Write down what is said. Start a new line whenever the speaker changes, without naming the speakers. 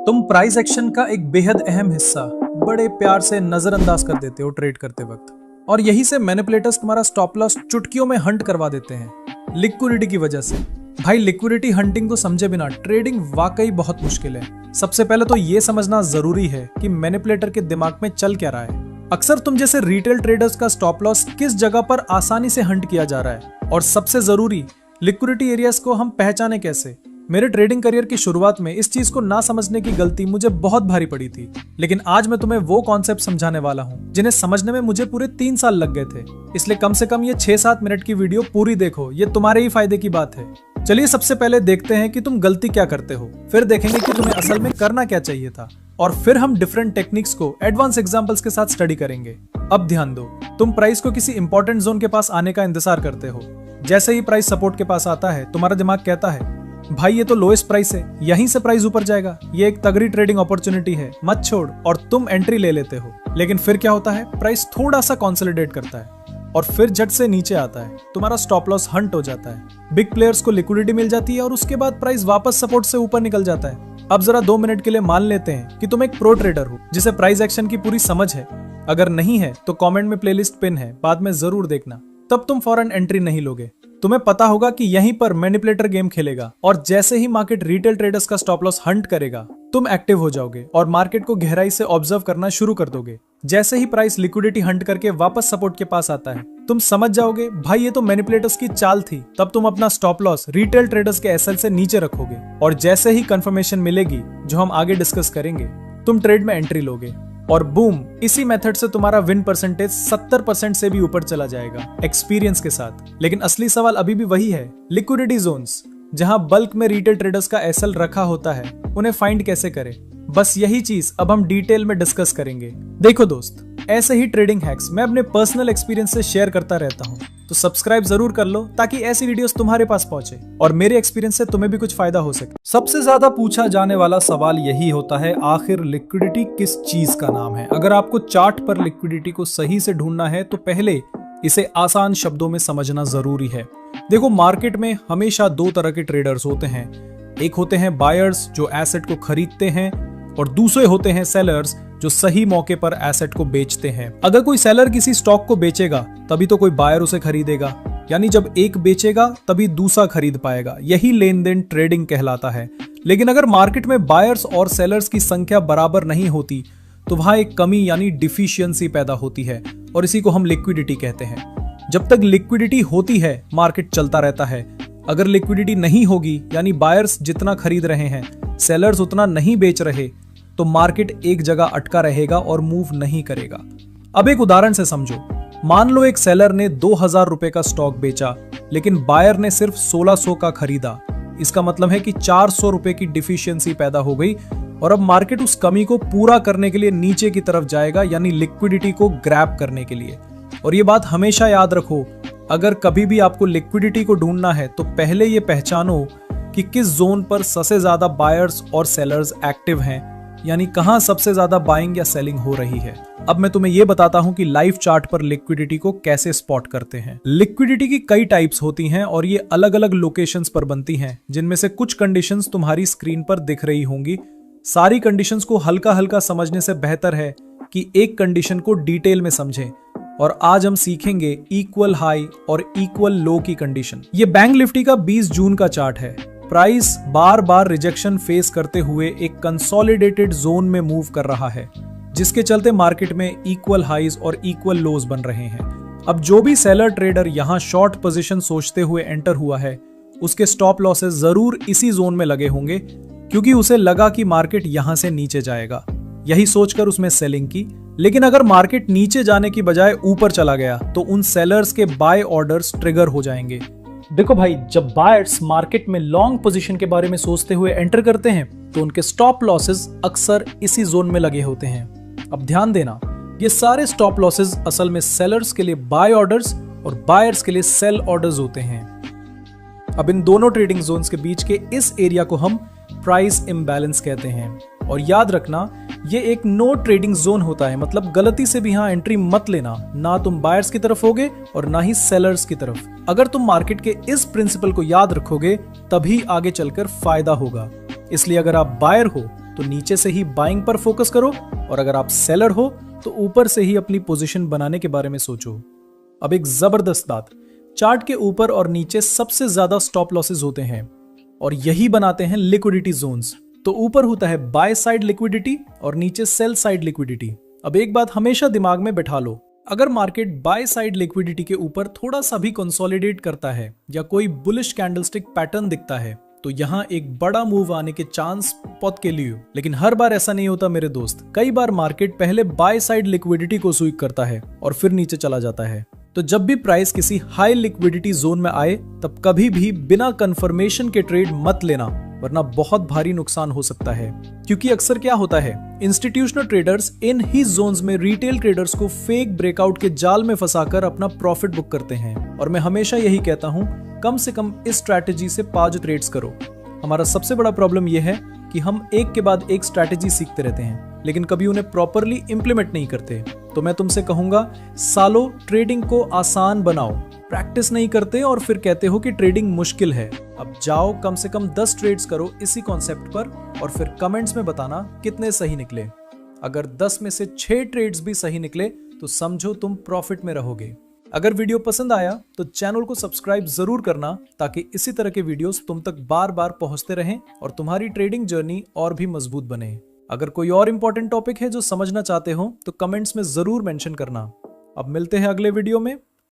तुम price action का एक बेहद अहम हिस्सा बड़े प्यार से नजरअंदाज कर देते हो ट्रेड करते वक्त, और यही से मैनिपुलेटर्स तुम्हारा स्टॉप लॉस चुटकियों में हंट करवा देते हैं लिक्विडिटी की वजह से। भाई, लिक्विडिटी हंटिंग को समझे बिना ट्रेडिंग वाकई बहुत मुश्किल है। सबसे पहले तो ये समझना जरूरी है कि मैनिपुलेटर के दिमाग में चल क्या रहा है। अक्सर तुम जैसे रिटेल ट्रेडर्स का स्टॉप लॉस किस जगह पर आसानी से हंट किया जा रहा है, और सबसे जरूरी लिक्विडिटी एरियाज को हम पहचाने कैसे। मेरे ट्रेडिंग करियर की शुरुआत में इस चीज को ना समझने की गलती मुझे बहुत भारी पड़ी थी, लेकिन आज मैं तुम्हें वो कॉन्सेप्ट समझाने वाला हूँ जिन्हें समझने में मुझे पूरे 3 साल लग गए थे। इसलिए कम से कम ये 6-7 मिनट की वीडियो पूरी देखो, ये तुम्हारे ही फायदे की बात है। चलिए सबसे पहले देखते हैं कि तुम गलती क्या करते हो, फिर देखेंगे कि तुम्हें असल में करना क्या चाहिए था, और फिर हम डिफरेंट टेक्निक्स को एडवांस एग्जांपल्स के साथ स्टडी करेंगे। अब ध्यान दो, तुम प्राइस को किसी इंपॉर्टेंट जोन के पास आने का इंतजार करते हो। जैसे ही प्राइस सपोर्ट के पास आता है, तुम्हारा दिमाग कहता है भाई ये तो लोएस्ट प्राइस है, यहीं से प्राइस ऊपर जाएगा, ये एक तगड़ी ट्रेडिंग अपॉर्चुनिटी है, मत छोड़, और तुम एंट्री ले लेते हो। लेकिन फिर क्या होता है, प्राइस थोड़ा सा कंसोलिडेट करता है और फिर झट से नीचे आता है, तुम्हारा स्टॉप लॉस हंट हो जाता है, बिग प्लेयर्स को लिक्विडिटी मिल जाती है और उसके बाद प्राइस वापस सपोर्ट से ऊपर निकल जाता है। अब जरा 2 मिनट के लिए मान लेते हैं कि तुम एक प्रो ट्रेडर हो जिसे प्राइस एक्शन की पूरी समझ है। अगर नहीं है तो कमेंट में प्लेलिस्ट पिन है, बाद में जरूर देखना। तब तुम फौरन एंट्री नहीं लोगे। तुम्हें पता होगा कि यहीं पर मैनिपुलेटर गेम खेलेगा, और जैसे ही मार्केट रिटेल ट्रेडर्स का स्टॉप लॉस हंट करेगा, तुम एक्टिव हो जाओगे और मार्केट को गहराई से ऑब्जर्व करना शुरू कर दोगे। जैसे ही प्राइस लिक्विडिटी हंट करके वापस सपोर्ट के पास आता है, तुम समझ जाओगे भाई ये तो मैनिपुलेटर्स की चाल थी। तब तुम अपना स्टॉप लॉस रिटेल ट्रेडर्स के एसएल से नीचे रखोगे, और जैसे ही कंफर्मेशन मिलेगी, जो हम आगे डिस्कस करेंगे, तुम ट्रेड में एंट्री लोगे, और बूम, इसी मेथड से तुम्हारा विन परसेंटेज 70% से भी ऊपर चला जाएगा एक्सपीरियंस के साथ। लेकिन असली सवाल अभी भी वही है, लिक्विडिटी जोन्स, जहां बल्क में रिटेल ट्रेडर्स का एसएल रखा होता है, उन्हें फाइंड कैसे करें। बस यही चीज अब हम डिटेल में डिस्कस करेंगे। देखो दोस्त, ऐसे ही ट्रेडिंग हैक्स मैं अपने पर्सनल एक्सपीरियंस से शेयर करता रहता हूँ, तो सब्सक्राइब जरूर कर लो ताकि ऐसी वीडियोस तुम्हारे पास पहुंचे और मेरे एक्सपीरियंस से तुम्हें भी कुछ फायदा हो सके। सबसे ज्यादा पूछा जाने वाला सवाल यही होता है, आखिर लिक्विडिटी किस चीज का नाम है। अगर आपको चार्ट पर लिक्विडिटी को सही से ढूंढना है तो पहले इसे आसान शब्दों में समझना जरूरी है। देखो, मार्केट में हमेशा 2 तरह के ट्रेडर्स होते हैं। एक होते हैं बायर्स जो एसेट को खरीदते हैं, और दूसरे होते हैं सेलर्स जो सही मौके पर एसेट को बेचते हैं। अगर कोई सेलर किसी स्टॉक को बेचेगा तभी तो कोई बायर उसे खरीदेगा, यानी जब एक बेचेगा तभी दूसरा खरीद पाएगा। यही लेन देन ट्रेडिंग कहलाता है। लेकिन अगर मार्केट में बायर्स और सेलर्स की संख्या बराबर नहीं होती तो वहां एक कमी यानी डिफिशियंसी पैदा होती है, और इसी को हम लिक्विडिटी कहते हैं। जब तक लिक्विडिटी होती है मार्केट चलता रहता है। अगर लिक्विडिटी नहीं होगी, यानी बायर्स जितना खरीद रहे हैं सेलर्स उतना नहीं बेच रहे, तो मार्केट एक जगह अटका रहेगा और मूव नहीं करेगा। अब एक उदाहरण से समझो। मान लो एक सेलर ने 2000 रुपए का स्टॉक बेचा, लेकिन बायर ने सिर्फ 1600 का खरीदा। इसका मतलब है कि 400 रुपए की डिफिशियंसी पैदा हो गई, और अब मार्केट उस कमी को पूरा करने के लिए नीचे की तरफ जाएगा, यानी लिक्विडिटी को ग्रैब करने के लिए। और ये बात हमेशा याद रखो, अगर कभी भी आपको लिक्विडिटी को ढूंढना है तो पहले ये पहचानो कि किस जोन पर सबसे ज्यादा बायर्स और सेलर्स एक्टिव हैं, यानी कहां सबसे ज्यादा बाइंग या सेलिंग हो रही है। अब मैं तुम्हें यह बताता हूं कि लाइव चार्ट पर लिक्विडिटी को कैसे स्पॉट करते हैं। लिक्विडिटी की कई टाइप्स होती हैं और ये अलग अलग लोकेशंस पर बनती हैं, जिनमें से कुछ कंडीशंस तुम्हारी स्क्रीन पर दिख रही होंगी। सारी कंडीशंस को हल्का हल्का समझने से बेहतर है कि एक कंडीशन को डिटेल में समझें, और आज हम सीखेंगे इक्वल हाई और इक्वल लो की कंडीशन। ये बैंक निफ्टी का 20 जून का चार्ट है। प्राइस बार बार रिजेक्शन फेस करते हुए एक कंसोलिडेटेड जोन में मूव कर रहा है, जिसके चलते मार्केट में इक्वल हाईज और इक्वल लोज बन रहे हैं। अब जो भी सेलर ट्रेडर यहां शॉर्ट पोजीशन सोचते हुए एंटर हुआ है, उसके स्टॉप लॉसेस जरूर इसी जोन में लगे होंगे, क्योंकि उसे लगा कि मार्केट यहां से नीचे जाएगा। यही सोचकर उसमें सेलिंग की। लेकिन अगर मार्केट नीचे जाने की बजाय ऊपर चला गया तो उन सेलर्स के बाय ऑर्डर्स ट्रिगर हो जाएंगे। देखो भाई, जब बायर्स मार्केट में लॉन्ग पोजीशन के बारे में सोचते हुए एंटर करते हैं तो उनके स्टॉप लॉसेस अक्सर इसी जोन में लगे होते हैं। अब ध्यान देना, ये सारे स्टॉप लॉसेस असल में सेलर्स के लिए बाय ऑर्डर्स और बायर्स के लिए सेल ऑर्डर्स होते हैं। अब इन दोनों ट्रेडिंग जोन्स के बीच के इस एरिया को हम प्राइस इम्बैलेंस कहते हैं। और याद रखना, ये एक नो ट्रेडिंग जोन होता है, मतलब गलती से भी यहाँ एंट्री मत लेना। ना तुम बायर्स की तरफ होगे और ना ही सेलर्स की तरफ। अगर तुम मार्केट के इस प्रिंसिपल को याद रखोगे तभी आगे चलकर फायदा होगा। इसलिए अगर आप बायर हो तो नीचे से ही बाइंग पर फोकस करो, और अगर आप सेलर हो तो ऊपर से ही अपनी पोजीशन बनाने के बारे में सोचो। अब एक जबरदस्त बात, चार्ट के ऊपर और नीचे सबसे ज्यादा स्टॉप लॉसेस होते हैं और यही बनाते हैं लिक्विडिटी जोन्स। तो ऊपर होता है बाय साइड लिक्विडिटी और नीचे सेल साइड लिक्विडिटी। अब एक बात हमेशा दिमाग में बैठा लो, अगर मार्केट बाय साइड लिक्विडिटी के ऊपर थोड़ा सा भी कंसोलिडेट करता है या कोई बुलिश कैंडलस्टिक पैटर्न दिखता है तो यहाँ एक बड़ा मूव आने के चांस पॉट के लिए। लेकिन हर बार ऐसा नहीं होता मेरे दोस्त, कई बार मार्केट पहले बाय साइड लिक्विडिटी को स्वीप करता है और फिर नीचे चला जाता है। तो जब भी प्राइस किसी हाई लिक्विडिटी जोन में आए तब कभी भी बिना कंफर्मेशन के ट्रेड मत लेना, वरना बहुत भारी नुकसान हो सकता है। क्योंकि अक्सर क्या होता है, इंस्टीट्यूशनल ट्रेडर्स इन ही जोन्स में रिटेल ट्रेडर्स को फेक ब्रेकआउट के जाल में फंसाकर अपना प्रॉफिट बुक करते हैं। और मैं हमेशा यही कहता हूं, कम से कम इस स्ट्रैटेजी से 5 ट्रेड्स करो। हमारा सबसे बड़ा प्रॉब्लम यह है कि हम एक के बाद एक स्ट्रैटेजी सीखते रहते हैं लेकिन कभी उन्हें प्रॉपरली इंप्लीमेंट नहीं करते। तो मैं तुमसे कहूंगा, सालों ट्रेडिंग को आसान बनाओ, प्रैक्टिस नहीं करते और फिर कहते हो कि ट्रेडिंग मुश्किल है। अब जाओ कम से कम 10 ट्रेड्स करो इसी कॉन्सेप्ट पर और फिर कमेंट्स में बताना कितने सही निकले। अगर 10 में से 6 ट्रेड्स भी सही निकले तो समझो तुम प्रॉफिट में रहोगे। अगर वीडियो पसंद आया तो चैनल को सब्सक्राइब जरूर करना ताकि इसी तरह के वीडियोस तुम तक बार बार पहुंचते रहें और तुम्हारी ट्रेडिंग जर्नी और भी मजबूत बने। अगर कोई और इंपॉर्टेंट टॉपिक है जो समझना चाहते हो तो कमेंट्स में जरूर मेंशन करना। अब मिलते हैं अगले वीडियो में।